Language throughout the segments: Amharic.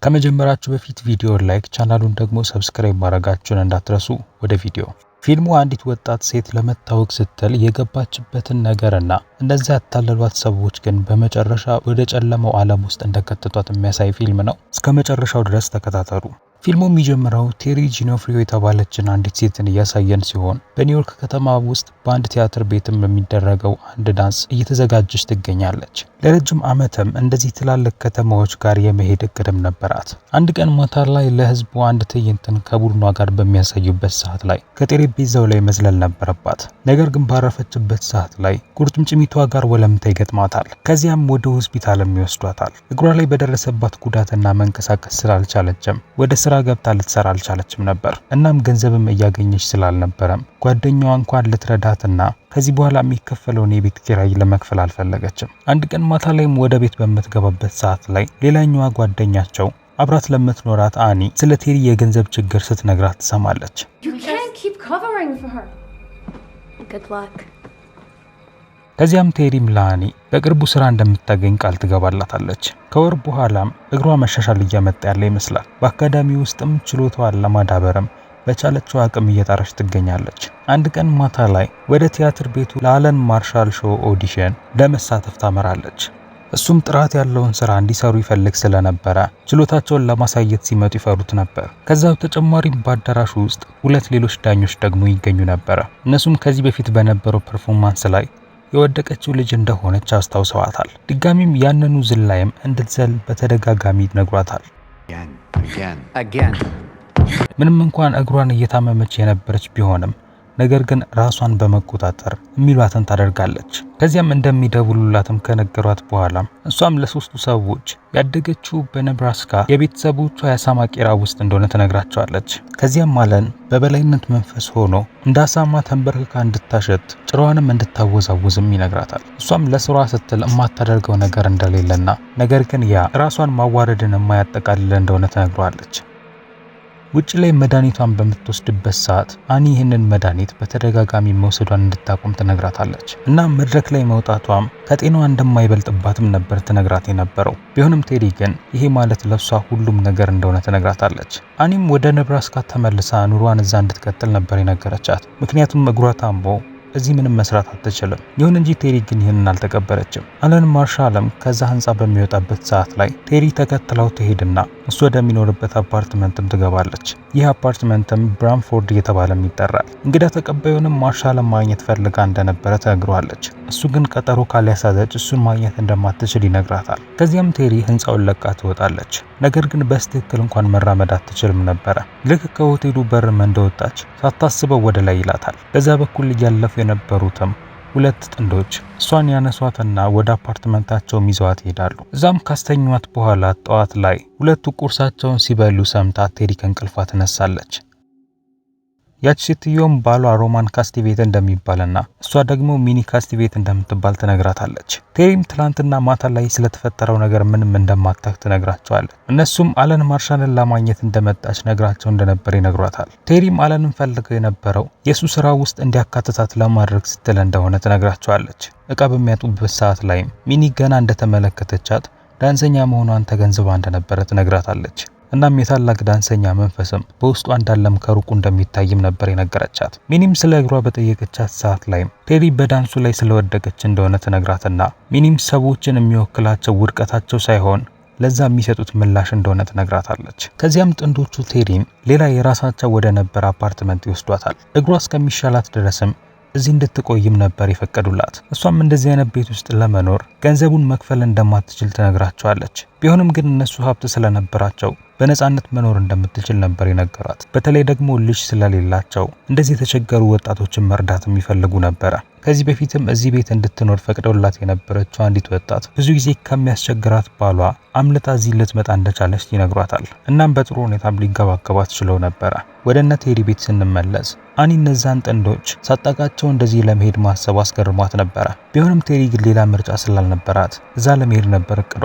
ከመጀመራችሁ በፊት ቪዲዮ ላይክ ቻናሉን ደግሞ ሰብስክራይብ ማድረጋችሁን እንዳትረሱ። ወደ ቪዲዮ ፊልሙ አንዲት ወጣት ሴት ለመታወቅ ስትል የገባችበትን ነገርና እንደዛ ያታለሏት ሰዎች ግን በመጨረሻ ወደ ጨለማው ዓለም ውስጥ እንደከተቷት የሚያሳይ ፊልም ነው። እስከ መጨረሻው ድረስ ተከታተሉ። ፊልሙ የሚጀምረው ቴሪ ጂኖፍሪዮ የተባለችን አንዲት ሴትን እያሳየን ሲሆን በኒውዮርክ ከተማ ውስጥ በአንድ ቲያትር ቤትም በሚደረገው አንድ ዳንስ እየተዘጋጀች ትገኛለች። ለረጅም ዓመትም እንደዚህ ትላልቅ ከተማዎች ጋር የመሄድ እቅድም ነበራት። አንድ ቀን ማታ ላይ ለህዝቡ አንድ ትዕይንትን ከቡድኗ ጋር በሚያሳዩበት ሰዓት ላይ ከጠረጴዛው ላይ መዝለል ነበረባት። ነገር ግን ባረፈችበት ሰዓት ላይ ቁርጭምጭሚቷ ጋር ወለምታ ይገጥማታል። ከዚያም ወደ ሆስፒታልም ይወስዷታል። እግሯ ላይ በደረሰባት ጉዳትና መንቀሳቀስ ስላልቻለችም ወደ ስራ ገብታ ልትሰራ አልቻለችም ነበር። እናም ገንዘብም እያገኘች ስላልነበረም ጓደኛዋ እንኳን ልትረዳትና ከዚህ በኋላ የሚከፈለውን የቤት ኪራይ ለመክፈል አልፈለገችም። አንድ ቀን ማታ ላይም ወደ ቤት በምትገባበት ሰዓት ላይ ሌላኛዋ ጓደኛቸው አብራት ለምትኖራት አኒ ስለ ቴሪ የገንዘብ ችግር ስትነግራት ትሰማለች። ከዚያም ቴሪም ለአኒ በቅርቡ ስራ እንደምታገኝ ቃል ትገባላታለች። ከወር በኋላም እግሯ መሻሻል እያመጣ ያለ ይመስላል። በአካዳሚ ውስጥም ችሎታዋን ለማዳበርም በቻለችው አቅም እየጣረች ትገኛለች። አንድ ቀን ማታ ላይ ወደ ቲያትር ቤቱ ለአለን ማርሻል ሾው ኦዲሽን ለመሳተፍ ታመራለች። እሱም ጥራት ያለውን ስራ እንዲሰሩ ይፈልግ ስለነበረ ችሎታቸውን ለማሳየት ሲመጡ ይፈሩት ነበር። ከዛው ተጨማሪም በአዳራሹ ውስጥ ሁለት ሌሎች ዳኞች ደግሞ ይገኙ ነበር። እነሱም ከዚህ በፊት በነበረው ፐርፎርማንስ ላይ የወደቀችው ልጅ እንደሆነች አስታውሰዋታል። ድጋሚም ያንኑ ዝላይም እንድትዘል በተደጋጋሚ ነግሯታል። ምንም እንኳን እግሯን እየታመመች የነበረች ቢሆንም ነገር ግን ራሷን በመቆጣጠር የሚሏትን ታደርጋለች። ከዚያም እንደሚደውሉላትም ከነገሯት በኋላም እሷም ለሶስቱ ሰዎች ያደገችው በኔብራስካ የቤተሰቦቿ የአሳማ ቄራ ውስጥ እንደሆነ ትነግራቸዋለች። ከዚያም አለን በበላይነት መንፈስ ሆኖ እንደ አሳማ ተንበርክካ እንድታሸት ጭራዋንም እንድታወዛውዝም ይነግራታል። እሷም ለስሯ ስትል የማታደርገው ነገር እንደሌለና ነገር ግን ያ ራሷን ማዋረድን የማያጠቃልል እንደሆነ ትነግሯለች። ውጭ ላይ መድኃኒቷን በምትወስድበት ሰዓት አኒ ይህንን መድኃኒት በተደጋጋሚ መውሰዷን እንድታቆም ትነግራታለች። እና መድረክ ላይ መውጣቷም ከጤናዋ እንደማይበልጥባትም ነበር ትነግራት የነበረው። ቢሆንም ቴሪ ግን ይሄ ማለት ለሷ ሁሉም ነገር እንደሆነ ትነግራታለች። አኒም ወደ ኔብራስካ ተመልሳ ኑሯን እዛ እንድትቀጥል ነበር የነገረቻት። ምክንያቱም እግሯ ታምቦ እዚህ ምንም መስራት አትችልም። ይሁን እንጂ ቴሪ ግን ይህንን አልተቀበለችም። አለን ማርሻልም ከዛ ህንጻ በሚወጣበት ሰዓት ላይ ቴሪ ተከትለው ትሄድና እሱ ወደሚኖርበት አፓርትመንትም ትገባለች። ይህ አፓርትመንትም ብራምፎርድ እየተባለም ይጠራል። እንግዳ ተቀባዩንም ማርሻልን ማግኘት ፈልጋ እንደነበረ ትነግረዋለች። እሱ ግን ቀጠሮ ካልያዘች እሱን ማግኘት እንደማትችል ይነግራታል። ከዚያም ቴሪ ህንጻውን ለቃ ትወጣለች። ነገር ግን በስትክክል እንኳን መራመድ አትችልም ነበረ። ልክ ከሆቴሉ በርም እንደወጣች ሳታስበው ወደ ላይ ይላታል። በዛ በኩል እያለፉ የነበሩትም ሁለት ጥንዶች እሷን ያነሷትና ወደ አፓርትመንታቸው ይዘዋት ይሄዳሉ። እዛም ካስተኛት በኋላ ጠዋት ላይ ሁለቱ ቁርሳቸውን ሲበሉ ሰምታ ቴሪ ከእንቅልፏ ትነሳለች። ያቺ ሴትዮም ባሏ ሮማን ካስቲቬት እንደሚባልና እሷ ደግሞ ሚኒ ካስቲቬት እንደምትባል ትነግራታለች። ቴሪም ትላንትና ማታ ላይ ስለተፈጠረው ነገር ምንም እንደማታውቅ ትነግራቸዋለች። እነሱም አለን ማርሻልን ለማግኘት እንደመጣች ነግራቸው እንደነበር ይነግሯታል። ቴሪም አለንን ፈልገው የነበረው የሱ ስራ ውስጥ እንዲያካትታት ለማድረግ ስትል እንደሆነ ትነግራቸዋለች። እቃ በሚያጡበት ሰዓት ላይም ሚኒ ገና እንደተመለከተቻት ዳንሰኛ መሆኗን ተገንዝባ እንደነበረ ትነግራታለች። እናም የታላቅ ዳንሰኛ መንፈስም በውስጧ እንዳለም ከሩቁ እንደሚታይም ነበር የነገረቻት። ሚኒም ስለ እግሯ በጠየቀቻት ሰዓት ላይ ቴሪ በዳንሱ ላይ ስለወደቀች እንደሆነ ትነግራትና ሚኒም ሰዎችን የሚወክላቸው ውድቀታቸው ሳይሆን ለዛ የሚሰጡት ምላሽ እንደሆነ ትነግራታለች። ከዚያም ጥንዶቹ ቴሪን ሌላ የራሳቸው ወደ ነበር አፓርትመንት ይወስዷታል። እግሯ እስከሚሻላት ድረስም እዚህ እንድትቆይም ነበር የፈቀዱላት። እሷም እንደዚህ አይነት ቤት ውስጥ ለመኖር ገንዘቡን መክፈል እንደማትችል ትነግራቸዋለች። ቢሆንም ግን እነሱ ሀብት ስለነበራቸው በነፃነት መኖር እንደምትችል ነበር የነገሯት። በተለይ ደግሞ ልጅ ስለሌላቸው እንደዚህ የተቸገሩ ወጣቶችን መርዳት የሚፈልጉ ነበረ። ከዚህ በፊትም እዚህ ቤት እንድትኖር ፈቅደውላት የነበረችው አንዲት ወጣት ብዙ ጊዜ ከሚያስቸግራት ባሏ አምልጣ እዚህ ልትመጣ እንደቻለች ይነግሯታል። እናም በጥሩ ሁኔታም ሊንከባከባት ችለው ነበረ። ወደ እነ ቴሪ ቤት ስንመለስ አኒ እነዛን ጥንዶች ሳጣቃቸው እንደዚህ ለመሄድ ማሰብ አስገርሟት ነበረ። ቢሆንም ቴሪ ግን ሌላ ምርጫ ስላልነበራት እዛ ለመሄድ ነበር እቅዷ።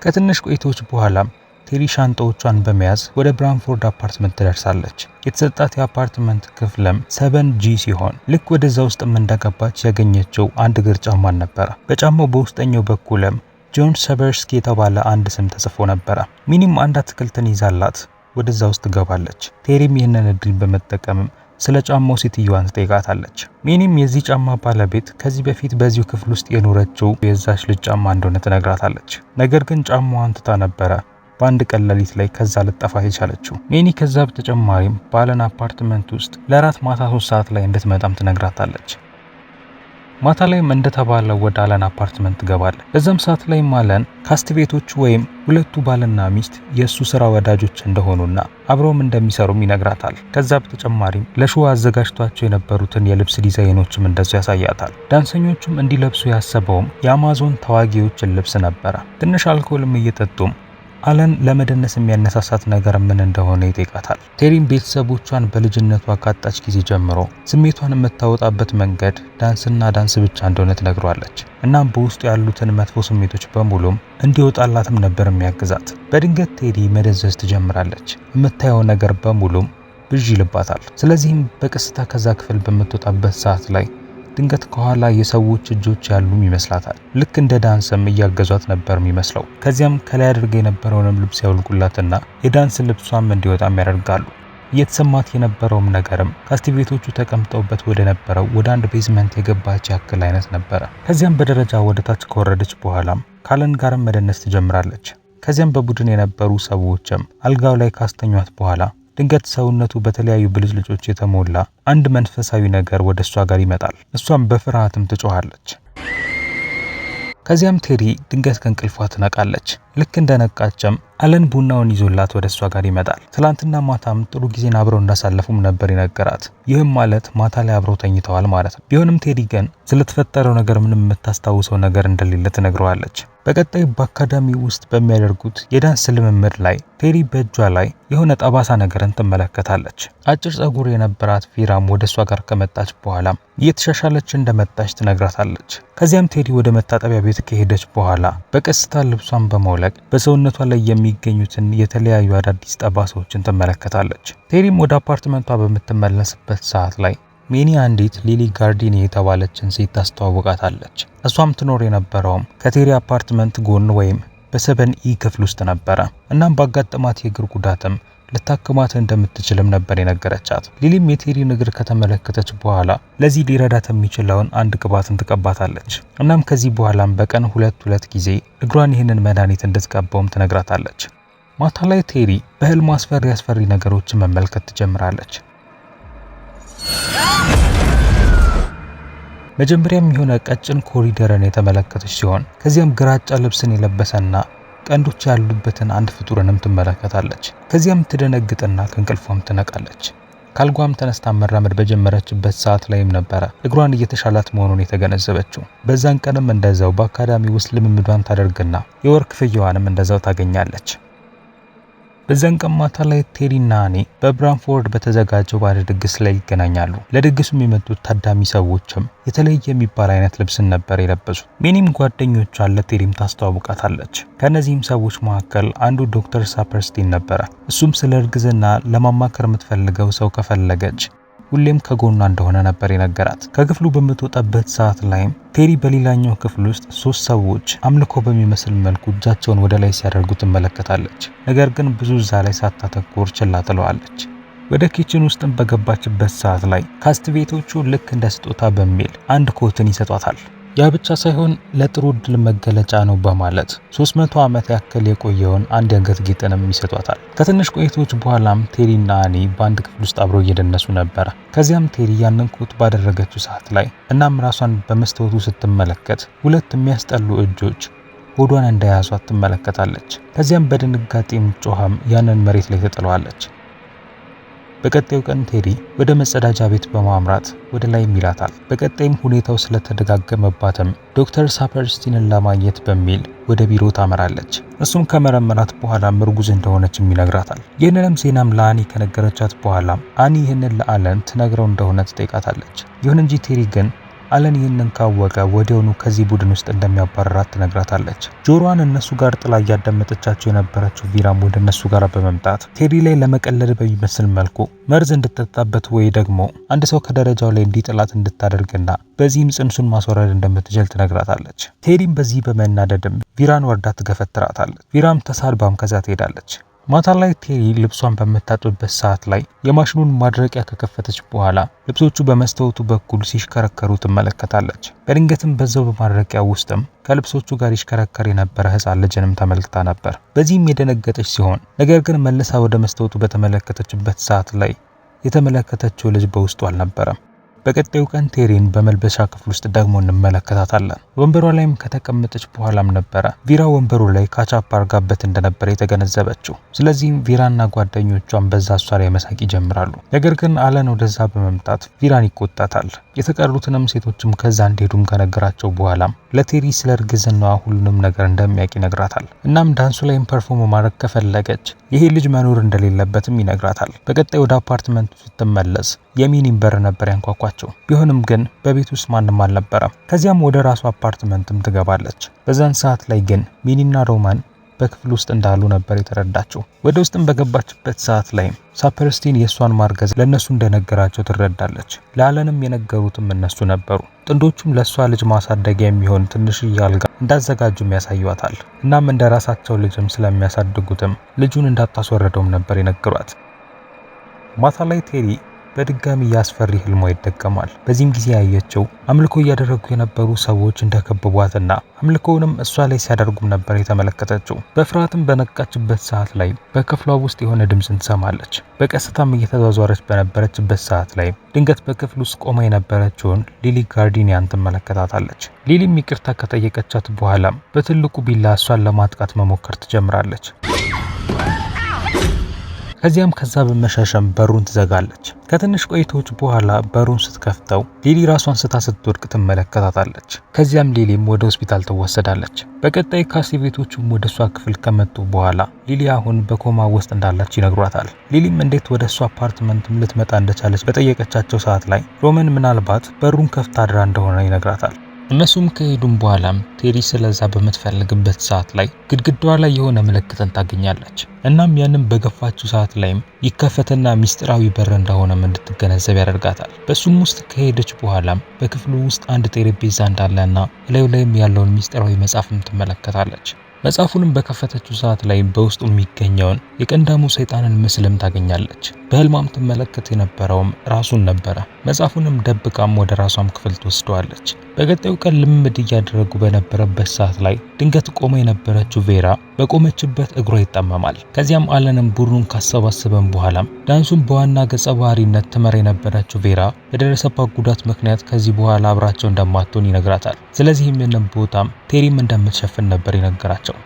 ከትንሽ ቆይቶች በኋላም ቴሪ ሻንጣዎቿን በመያዝ ወደ ብራንፎርድ አፓርትመንት ትደርሳለች። የተሰጣት የአፓርትመንት ክፍልም 7G ሲሆን ልክ ወደዛ ውስጥም እንደገባች ያገኘችው አንድ እግር ጫማን ነበረ። በጫማው በውስጠኛው በኩልም ጆን ሰበርስኪ የተባለ አንድ ስም ተጽፎ ነበረ። ሚኒም አንድ አትክልትን ይዛላት ወደዛ ውስጥ ገባለች። ቴሪም ይህንን እድል በመጠቀምም ስለ ጫማው ሴትዮዋን ትጠይቃታለች። ሚኒም የዚህ ጫማ ባለቤት ከዚህ በፊት በዚሁ ክፍል ውስጥ የኖረችው የዛች ልጅ ጫማ እንደሆነ ትነግራታለች። ነገር ግን ጫማዋን ትታ ነበረ በአንድ ቀን ሌሊት ላይ ከዛ ልጠፋ የቻለችው። ሚኒ ከዛ በተጨማሪም ባለን አፓርትመንት ውስጥ ለራት ማታ 3 ሰዓት ላይ እንድትመጣም ትነግራታለች። ማታ ላይም እንደተባለው ወደ አለን አፓርትመንት ትገባለች። በዛም ሰዓት ላይ አለን ካስት ቤቶቹ ወይም ሁለቱ ባልና ሚስት የእሱ ስራ ወዳጆች እንደሆኑና አብረውም እንደሚሰሩም ይነግራታል። ከዛ በተጨማሪም ለሾው አዘጋጅቷቸው የነበሩትን የልብስ ዲዛይኖችም እንደዚሁ ያሳያታል። ዳንሰኞቹም እንዲለብሱ ያሰበውም የአማዞን ተዋጊዎችን ልብስ ነበረ። ትንሽ አልኮልም እየጠጡም አለን ለመደነስ የሚያነሳሳት ነገር ምን እንደሆነ ይጠይቃታል። ቴሪም ቤተሰቦቿን በልጅነቷ ካጣች ጊዜ ጀምሮ ስሜቷን የምታወጣበት መንገድ ዳንስና ዳንስ ብቻ እንደሆነ ትነግሯለች። እናም በውስጡ ያሉትን መጥፎ ስሜቶች በሙሉም እንዲወጣላትም ነበር የሚያግዛት። በድንገት ቴሪ መደዘዝ ትጀምራለች። የምታየው ነገር በሙሉም ብዥ ይልባታል። ስለዚህም በቀስታ ከዛ ክፍል በምትወጣበት ሰዓት ላይ ድንገት ከኋላ የሰዎች እጆች ያሉም ይመስላታል። ልክ እንደ ዳንስም እያገዟት ነበር የሚመስለው። ከዚያም ከላይ አድርጋ የነበረውንም ልብስ ያውልቁላትና የዳንስ ልብሷም እንዲወጣም ያደርጋሉ። እየተሰማት የነበረውም ነገርም ካስቲቬቶቹ ተቀምጠውበት ወደ ነበረው ወደ አንድ ቤዝመንት የገባች ያክል አይነት ነበረ። ከዚያም በደረጃ ወደ ታች ከወረደች በኋላም ካለን ጋርም መደነስ ትጀምራለች። ከዚያም በቡድን የነበሩ ሰዎችም አልጋው ላይ ካስተኟት በኋላ ድንገት ሰውነቱ በተለያዩ ብልጭልጮች የተሞላ አንድ መንፈሳዊ ነገር ወደ እሷ ጋር ይመጣል። እሷም በፍርሃትም ትጮሃለች። ከዚያም ቴሪ ድንገት ከእንቅልፏ ትነቃለች። ልክ እንደነቃችም አለን ቡናውን ይዞላት ወደ እሷ ጋር ይመጣል። ትላንትና ማታም ጥሩ ጊዜን አብረው እንዳሳለፉም ነበር የነገራት። ይህም ማለት ማታ ላይ አብረው ተኝተዋል ማለት ነው። ቢሆንም ቴሪ ግን ስለተፈጠረው ነገር ምንም የምታስታውሰው ነገር እንደሌለ ትነግረዋለች። በቀጣይ በአካዳሚ ውስጥ በሚያደርጉት የዳንስ ልምምድ ላይ ቴሪ በእጇ ላይ የሆነ ጠባሳ ነገርን ትመለከታለች። አጭር ጸጉር የነበራት ፊራም ወደ እሷ ጋር ከመጣች በኋላም እየተሻሻለች እንደመጣች ትነግራታለች። ከዚያም ቴሪ ወደ መታጠቢያ ቤት ከሄደች በኋላ በቀስታ ልብሷን በመውለቅ በሰውነቷ ላይ የሚገኙትን የተለያዩ አዳዲስ ጠባሳዎችን ትመለከታለች። ቴሪም ወደ አፓርትመንቷ በምትመለስበት ሰዓት ላይ ሚኒ አንዲት ሊሊ ጋርዲኒ የተባለችን ሴት ታስተዋውቃታለች። እሷም ትኖር የነበረውም ከቴሪ አፓርትመንት ጎን ወይም በ7E ክፍል ውስጥ ነበረ። እናም ባጋጠማት የእግር ጉዳትም ልታክማት እንደምትችልም ነበር የነገረቻት። ሊሊም የቴሪን እግር ከተመለከተች በኋላ ለዚህ ሊረዳት የሚችለውን አንድ ቅባትን ትቀባታለች። እናም ከዚህ በኋላም በቀን 2 ጊዜ እግሯን ይህንን መድኃኒት እንድትቀባውም ትነግራታለች። ማታ ላይ ቴሪ በህልም አስፈሪ ነገሮችን መመልከት ትጀምራለች። መጀመሪያም የሆነ ቀጭን ኮሪደርን የተመለከተች ሲሆን ከዚያም ግራጫ ልብስን የለበሰና ቀንዶች ያሉበትን አንድ ፍጡርንም ትመለከታለች። ከዚያም ትደነግጥና ከእንቅልፏም ትነቃለች። ካልጓም ተነስታ መራመድ በጀመረችበት ሰዓት ላይም ነበረ እግሯን እየተሻላት መሆኑን የተገነዘበችው። በዛን ቀንም እንደዛው በአካዳሚ ውስጥ ልምምዷን ታደርግና የወር ክፍያዋንም እንደዛው ታገኛለች። በዛን ቀን ማታ ላይ ቴሪና አኒ በብራንፎርድ በተዘጋጀው ባለ ድግስ ላይ ይገናኛሉ። ለድግሱም የመጡት ታዳሚ ሰዎችም የተለየ የሚባል አይነት ልብስን ነበር የለበሱት። ሚኒም ጓደኞቿን ለቴሪም ታስተዋውቃታለች። ከነዚህም ሰዎች መካከል አንዱ ዶክተር ሳፐርስቲን ነበረ። እሱም ስለ እርግዝና ለማማከር የምትፈልገው ሰው ከፈለገች ሁሌም ከጎኗ እንደሆነ ነበር የነገራት። ከክፍሉ በምትወጣበት ሰዓት ላይም ቴሪ በሌላኛው ክፍል ውስጥ 3 ሰዎች አምልኮ በሚመስል መልኩ እጃቸውን ወደ ላይ ሲያደርጉ ትመለከታለች። ነገር ግን ብዙ እዛ ላይ ሳታተኩር ችላ ትለዋለች። ወደ ኪችን ውስጥም በገባችበት ሰዓት ላይ ካስትቤቶቹ ልክ እንደ ስጦታ በሚል አንድ ኮትን ይሰጧታል። ያ ብቻ ሳይሆን ለጥሩ ዕድል መገለጫ ነው በማለት 300 ዓመት ያክል የቆየውን አንድ የአንገት ጌጥንም ይሰጧታል። ከትንሽ ቆይቶች በኋላም ቴሪና አኒ በአንድ ክፍል ውስጥ አብረው እየደነሱ ነበር። ከዚያም ቴሪ ያንን ኮት ባደረገችው ሰዓት ላይ እናም ራሷን በመስታወቱ ስትመለከት 2 የሚያስጠሉ እጆች ሆዷን እንደያዟት ትመለከታለች። ከዚያም በድንጋጤም ጮሃም ያንን መሬት ላይ ትጥለዋለች። በቀጣዩ ቀን ቴሪ ወደ መጸዳጃ ቤት በማምራት ወደ ላይ ይላታል። በቀጣይም ሁኔታው ስለተደጋገመባትም ዶክተር ሳፐርስቲንን ለማግኘት በሚል ወደ ቢሮ ታመራለች። እሱም ከመረመራት በኋላ እርጉዝ እንደሆነችም ይነግራታል። ይህንንም ዜናም ለአኒ ከነገረቻት በኋላ አኒ ይህንን ለአለን ትነግረው እንደሆነ ትጠይቃታለች። ይሁን እንጂ ቴሪ ግን አለን ይህንን ካወቀ ወዲያውኑ ከዚህ ቡድን ውስጥ እንደሚያባረራት ትነግራታለች። ጆሮዋን እነሱ ጋር ጥላ እያዳመጠቻቸው የነበረችው ቪራም ወደ እነሱ ጋር በመምጣት ቴዲ ላይ ለመቀለድ በሚመስል መልኩ መርዝ እንድትጠጣበት ወይ ደግሞ አንድ ሰው ከደረጃው ላይ እንዲጥላት እንድታደርግና በዚህም ጽንሱን ማስወረድ እንደምትችል ትነግራታለች። ቴዲም በዚህ በመናደድም ቪራን ወርዳ ትገፈትራታለች። ቪራም ተሳድባም ከዛ ትሄዳለች። ማታ ላይ ቴሪ ልብሷን በምታጥብበት ሰዓት ላይ የማሽኑን ማድረቂያ ከከፈተች በኋላ ልብሶቹ በመስታወቱ በኩል ሲሽከረከሩ ትመለከታለች። በድንገትም በዛው በማድረቂያ ውስጥም ከልብሶቹ ጋር ይሽከረከር የነበረ ሕፃን ልጅንም ተመልክታ ነበር። በዚህም የደነገጠች ሲሆን ነገር ግን መልሳ ወደ መስታወቱ በተመለከተችበት ሰዓት ላይ የተመለከተችው ልጅ በውስጡ አልነበረም። በቀጣዩ ቀን ቴሪን በመልበሻ ክፍል ውስጥ ደግሞ እንመለከታታለን። ወንበሯ ላይም ከተቀመጠች በኋላም ነበረ ቪራ ወንበሩ ላይ ካቻፕ አርጋበት እንደነበረ የተገነዘበችው። ስለዚህም ቪራና ጓደኞቿን በዛ እሷ ላይ መሳቅ ይጀምራሉ። ነገር ግን አለን ወደዛ በመምጣት ቪራን ይቆጣታል። የተቀሩትንም ሴቶችም ከዛ እንዲሄዱም ከነገራቸው በኋላም ለቴሪ ስለ እርግዝናዋ ሁሉንም ነገር እንደሚያውቅ ይነግራታል። እናም ዳንሱ ላይም ፐርፎርም ማድረግ ከፈለገች ይሄ ልጅ መኖር እንደሌለበትም ይነግራታል። በቀጣይ ወደ አፓርትመንቱ ስትመለስ የሚኒን በር ነበር ያንኳኳቸው። ቢሆንም ግን በቤት ውስጥ ማንም አልነበረም። ከዚያም ወደ ራሱ አፓርትመንትም ትገባለች። በዛን ሰዓት ላይ ግን ሚኒና ሮማን በክፍል ውስጥ እንዳሉ ነበር የተረዳቸው። ወደ ውስጥም በገባችበት ሰዓት ላይ ሳፐርስቲን የሷን ማርገዝ ለነሱ እንደነገራቸው ትረዳለች። ለአለንም የነገሩትም እነሱ ነበሩ። ጥንዶቹም ለሷ ልጅ ማሳደጊያ የሚሆን ትንሽዬ አልጋ እንዳዘጋጁም ያሳዩታል። እናም እንደ ራሳቸው ልጅም ስለሚያሳድጉትም ልጁን እንዳታስወረደውም ነበር የነገሯት። ማታ ላይ ቴሪ በድጋሚ ያስፈሪ ህልሟ ይደገማል። በዚህም ጊዜ ያየችው አምልኮ እያደረጉ የነበሩ ሰዎች እንደከበቧትና አምልኮውንም እሷ ላይ ሲያደርጉም ነበር የተመለከተችው። በፍርሃትም በነቃችበት ሰዓት ላይ በክፍሏ ውስጥ የሆነ ድምፅን ትሰማለች። በቀስታም እየተዟዟረች በነበረችበት ሰዓት ላይ ድንገት በክፍል ውስጥ ቆማ የነበረችውን ሊሊ ጋርዲኒያን ትመለከታታለች። ሊሊም ይቅርታ ከጠየቀቻት በኋላም በትልቁ ቢላ እሷን ለማጥቃት መሞከር ትጀምራለች። ከዚያም ከዛ በመሻሸም በሩን ትዘጋለች። ከትንሽ ቆይቶች በኋላ በሩን ስትከፍተው ሊሊ ራሷን ስታ ስትወድቅ ትመለከታታለች። ከዚያም ሊሊም ወደ ሆስፒታል ትወሰዳለች። በቀጣይ ካሴቤቶቹም ወደ እሷ ክፍል ከመጡ በኋላ ሊሊ አሁን በኮማ ውስጥ እንዳለች ይነግሯታል። ሊሊም እንዴት ወደ እሷ አፓርትመንትም ልትመጣ እንደቻለች በጠየቀቻቸው ሰዓት ላይ ሮመን ምናልባት በሩን ከፍታ አድራ እንደሆነ ይነግራታል። እነሱም ከሄዱም በኋላም ቴሪ ስለዛ በምትፈልግበት ሰዓት ላይ ግድግዳዋ ላይ የሆነ ምልክትን ታገኛለች። እናም ያንን በገፋችው ሰዓት ላይም ይከፈትና ሚስጥራዊ በር እንደሆነም እንድትገነዘብ ያደርጋታል። በሱም ውስጥ ከሄደች በኋላም በክፍሉ ውስጥ አንድ ጠረጴዛ እንዳለና እላዩ ላይም ያለውን ሚስጥራዊ መጽሐፍም ትመለከታለች። መጽሐፉንም በከፈተችው ሰዓት ላይ በውስጡ የሚገኘውን የቀንዳሙ ሰይጣንን ምስልም ታገኛለች። በህልሟም ትመለከት የነበረውም ራሱን ነበረ። መጽሐፉንም ደብቃም ወደ ራሷም ክፍል ትወስደዋለች። በቀጣዩ ቀን ልምምድ እያደረጉ በነበረበት ሰዓት ላይ ድንገት ቆማ የነበረችው ቬራ በቆመችበት እግሯ ይጣመማል። ከዚያም አለንም ቡድኑን ካሰባሰበን በኋላም ዳንሱን በዋና ገጸ ባህሪነት ትመራ የነበረችው ቬራ በደረሰባት ጉዳት ምክንያት ከዚህ በኋላ አብራቸው እንደማትሆን ይነግራታል። ስለዚህም ይህንን ቦታም ቴሪም እንደምትሸፍን ነበር ይነገራቸው።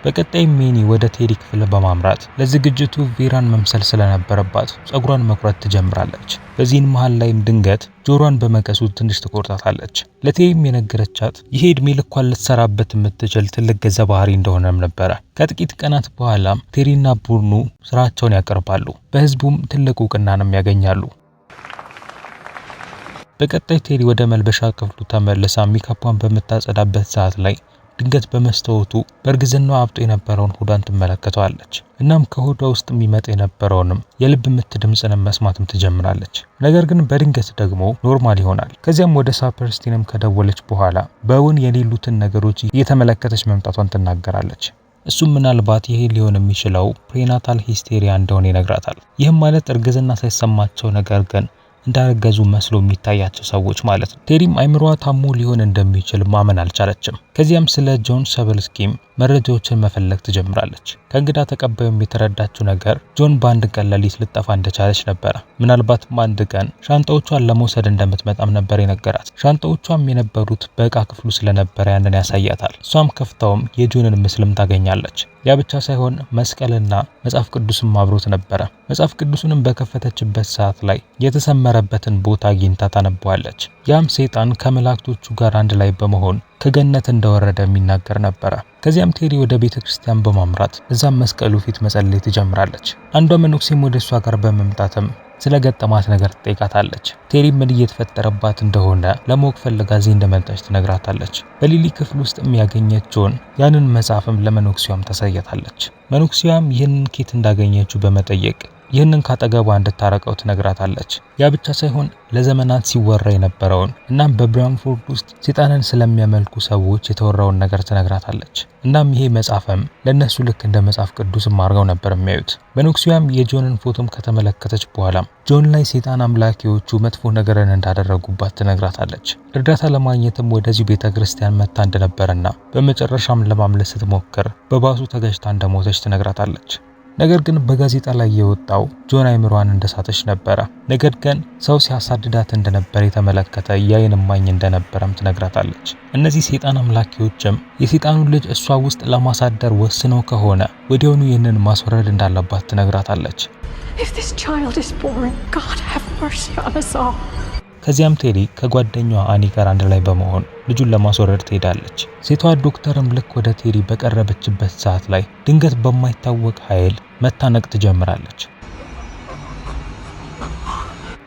በቀጣይ ሚኒ ወደ ቴዲ ክፍል በማምራት ለዝግጅቱ ቬራን መምሰል ስለነበረባት ጸጉሯን መቁረጥ ትጀምራለች። በዚህን መሃል ላይም ድንገት ጆሮዋን በመቀሱ ትንሽ ትቆርጣታለች። ለቴዲም የነገረቻት ይሄ እድሜ ልኳን ልትሰራበት የምትችል ትልቅ ገጸ ባህሪ እንደሆነም ነበረ። ከጥቂት ቀናት በኋላም ቴዲና ቡድኑ ስራቸውን ያቀርባሉ። በህዝቡም ትልቅ እውቅናንም ያገኛሉ። በቀጣይ ቴዲ ወደ መልበሻ ክፍሉ ተመልሳ ሜካፑን በምታጸዳበት ሰዓት ላይ ድንገት በመስታወቱ በእርግዝናዋ አብጦ የነበረውን ሆዷን ትመለከተዋለች። እናም ከሆዷ ውስጥ የሚመጣ የነበረውንም የልብ ምት ድምጽንም መስማትም ትጀምራለች። ነገር ግን በድንገት ደግሞ ኖርማል ይሆናል። ከዚያም ወደ ሳፐርስቲንም ከደወለች በኋላ በእውን የሌሉትን ነገሮች እየተመለከተች መምጣቷን ትናገራለች። እሱም ምናልባት ይሄ ሊሆን የሚችለው ፕሬናታል ሂስቴሪያ እንደሆነ ይነግራታል። ይህም ማለት እርግዝና ሳይሰማቸው ነገር ግን እንዳረገዙ መስሎ የሚታያቸው ሰዎች ማለት ነው። ቴሪም አይምሮዋ ታሞ ሊሆን እንደሚችል ማመን አልቻለችም። ከዚያም ስለ ጆን ሰበልስኪም መረጃዎችን መፈለግ ትጀምራለች። ከእንግዳ ተቀባዩም የተረዳችው ነገር ጆን በአንድ ቀን ሌሊት ልጠፋ እንደቻለች ነበረ። ምናልባትም አንድ ቀን ሻንጣዎቿን ለመውሰድ እንደምትመጣም ነበር የነገራት። ሻንጣዎቿም የነበሩት በእቃ ክፍሉ ስለነበረ ያንን ያሳያታል። እሷም ከፍታውም የጆንን ምስልም ታገኛለች። ያ ብቻ ሳይሆን መስቀልና መጽሐፍ ቅዱስም አብሮት ነበረ። መጽሐፍ ቅዱስንም በከፈተችበት ሰዓት ላይ የተሰመረበትን ቦታ አግኝታ ታነበዋለች። ያም ሰይጣን ከመላእክቶቹ ጋር አንድ ላይ በመሆን ከገነት እንደወረደ የሚናገር ነበረ። ከዚያም ቴሪ ወደ ቤተክርስቲያን በማምራት እዛም መስቀሉ ፊት መጸለይ ትጀምራለች። አንዷ መነኩሴም ወደ እሷ ጋር በመምጣትም ስለገጠማት ነገር ትጠይቃታለች። ቴሪ ምን እየተፈጠረባት እንደሆነ ለማወቅ ፈልጋ እዚህ እንደመጣች ትነግራታለች። በሊሊ ክፍል ውስጥ ያገኘችውን ያንን መጽሐፍም ለመኖክሲያም ታሳያታለች። መኖክሲያም ይህንን ኬት እንዳገኘችው በመጠየቅ ይህንን ካጠገቧ እንድታረቀው ትነግራታለች። ያ ብቻ ሳይሆን ለዘመናት ሲወራ የነበረውን እናም በብራንፎርድ ውስጥ ሰይጣንን ስለሚያመልኩ ሰዎች የተወራውን ነገር ትነግራታለች። እናም ይሄ መጽሐፍም ለነሱ ልክ እንደ መጽሐፍ ቅዱስም አድርገው ነበር የሚያዩት። መኖክሲያም የጆንን ፎቶም ከተመለከተች በኋላ ጆን ላይ ሰይጣን አምላኪዎቹ መጥፎ ነገርን እንዳደረጉባት ትነግራታለች። እርዳታ ለማግኘትም ወደዚህ ቤተክርስቲያን መጣ እንደነበረና በመጨረሻም ለማምለጥ ስትሞክር በባሱ ተገጭታ እንደሞተች ትነግራታለች። ነገር ግን በጋዜጣ ላይ የወጣው ጆን አይምሯን እንደሳተች ነበረ። ነገር ግን ሰው ሲያሳድዳት እንደነበር የተመለከተ የዓይን እማኝ እንደነበረም ትነግራታለች። እነዚህ ሰይጣን አምላኪዎችም የሰይጣኑን ልጅ እሷ ውስጥ ለማሳደር ወስነው ከሆነ ወዲያውኑ ይህንን ማስወረድ እንዳለባት ትነግራታለች። ከዚያም ቴሪ ከጓደኛዋ አኒ ጋር አንድ ላይ በመሆን ልጁን ለማስወረድ ትሄዳለች። ሴቷ ዶክተርም ልክ ወደ ቴሪ በቀረበችበት ሰዓት ላይ ድንገት በማይታወቅ ኃይል መታነቅ ትጀምራለች።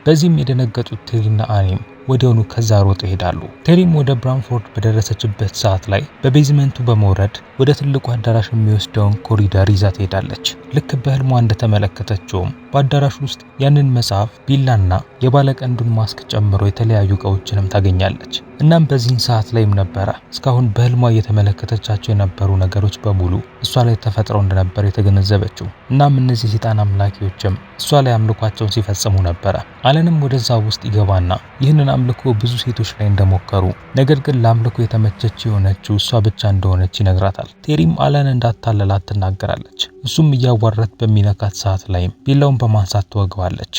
በዚህም የደነገጡት ቴሪና አኒም ወዲያውኑ ከዛ ሮጥ ይሄዳሉ። ቴሪም ወደ ብራንፎርድ በደረሰችበት ሰዓት ላይ በቤዝመንቱ በመውረድ ወደ ትልቁ አዳራሽ የሚወስደውን ኮሪደር ይዛ ትሄዳለች። ልክ በህልሟ እንደተመለከተችውም በአዳራሽ ውስጥ ያንን መጽሐፍ፣ ቢላና የባለቀንዱን ማስክ ጨምሮ የተለያዩ እቃዎችንም ታገኛለች። እናም በዚህን ሰዓት ላይም ነበረ እስካሁን በህልሟ እየተመለከተቻቸው የነበሩ ነገሮች በሙሉ እሷ ላይ ተፈጥረው እንደነበር የተገነዘበችው። እናም እነዚህ ሰይጣን አምላኪዎችም እሷ ላይ አምልኳቸውን ሲፈጽሙ ነበረ። አለንም ወደዛ ውስጥ ይገባና ይህንን አምልኮ ብዙ ሴቶች ላይ እንደሞከሩ ነገር ግን ለአምልኮ የተመቸች የሆነችው እሷ ብቻ እንደሆነች ይነግራታል። ቴሪም አለን እንዳታለላት ትናገራለች። እሱም እያዋራት በሚነካት ሰዓት ላይም ቢላውን በማንሳት ትወገዋለች።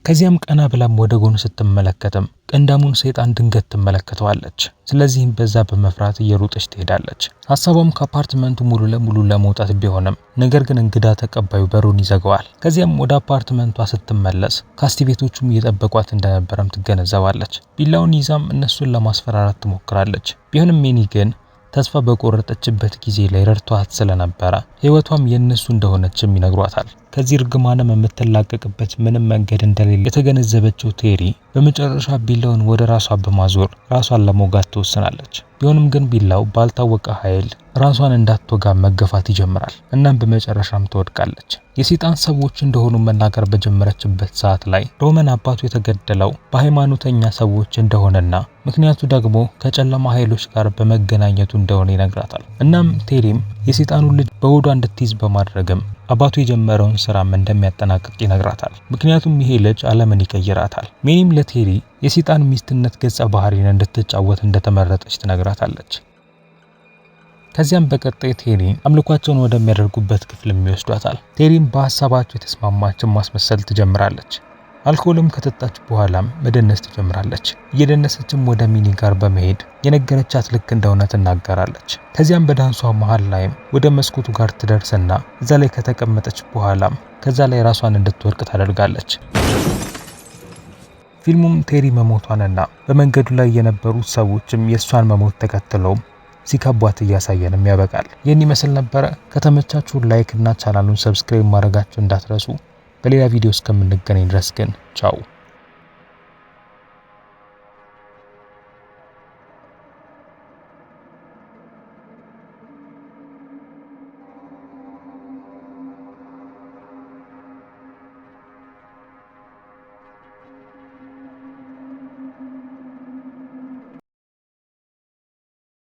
ከዚያም ቀና ብላም ወደ ጎን ስትመለከትም ቀንዳሙን ሰይጣን ድንገት ትመለከተዋለች። ስለዚህም በዛ በመፍራት እየሮጠች ትሄዳለች። ሐሳቧም ከአፓርትመንቱ ሙሉ ለሙሉ ለመውጣት ቢሆንም ነገር ግን እንግዳ ተቀባዩ በሩን ይዘጋዋል። ከዚያም ወደ አፓርትመንቷ ስትመለስ ካስቲቤቶቹም እየጠበቋት እንደነበረም ትገነዘባለች። ቢላውን ይዛም እነሱን ለማስፈራራት ትሞክራለች። ቢሆንም ሜኒ ግን ተስፋ በቆረጠችበት ጊዜ ላይ ረድቷት ስለነበረ ህይወቷም የነሱ እንደሆነችም ይነግሯታል። ከዚህ እርግማንም የምትላቀቅበት ምንም መንገድ እንደሌለ የተገነዘበችው ቴሪ በመጨረሻ ቢላውን ወደ ራሷ በማዞር ራሷን ለመውጋት ትወስናለች። ቢሆንም ግን ቢላው ባልታወቀ ኃይል ራሷን እንዳትወጋ መገፋት ይጀምራል። እናም በመጨረሻም ትወድቃለች። የሰይጣን ሰዎች እንደሆኑ መናገር በጀመረችበት ሰዓት ላይ ሮመን አባቱ የተገደለው በሃይማኖተኛ ሰዎች እንደሆነና ምክንያቱ ደግሞ ከጨለማ ኃይሎች ጋር በመገናኘቱ እንደሆነ ይነግራታል። እናም ቴሪም የሰይጣኑ ልጅ በሆዷ እንድትይዝ በማድረግም አባቱ የጀመረውን ስራም እንደሚያጠናቅቅ ይነግራታል። ምክንያቱም ይሄ ልጅ ዓለምን ይቀይራታል። ሜኒም ለቴሪ የሰይጣን ሚስትነት ገጸ ባህሪን እንድትጫወት እንደተመረጠች ትነግራታለች። ከዚያም በቀጣይ ቴሪ አምልኳቸውን ወደሚያደርጉበት ክፍል ይወስዷታል። ቴሪም በሐሳባቸው የተስማማችን ማስመሰል ትጀምራለች። አልኮልም ከጠጣች በኋላም መደነስ ትጀምራለች። እየደነሰችም ወደ ሚኒ ጋር በመሄድ የነገረቻት ልክ እንደሆነ ትናገራለች። ከዚያም በዳንሷ መሃል ላይም ወደ መስኮቱ ጋር ትደርስና እዛ ላይ ከተቀመጠች በኋላም ከዛ ላይ ራሷን እንድትወርቅ ታደርጋለች። ፊልሙም ቴሪ መሞቷንና በመንገዱ ላይ የነበሩት ሰዎችም የእሷን መሞት ተከትለው ሲከቧት እያሳየንም ያበቃል። ይህን ይመስል ነበረ። ከተመቻችሁ ላይክ እና ቻናሉን ሰብስክራይብ ማድረጋችሁ እንዳትረሱ። በሌላ ቪዲዮ እስከምንገናኝ ድረስ ግን ቻው።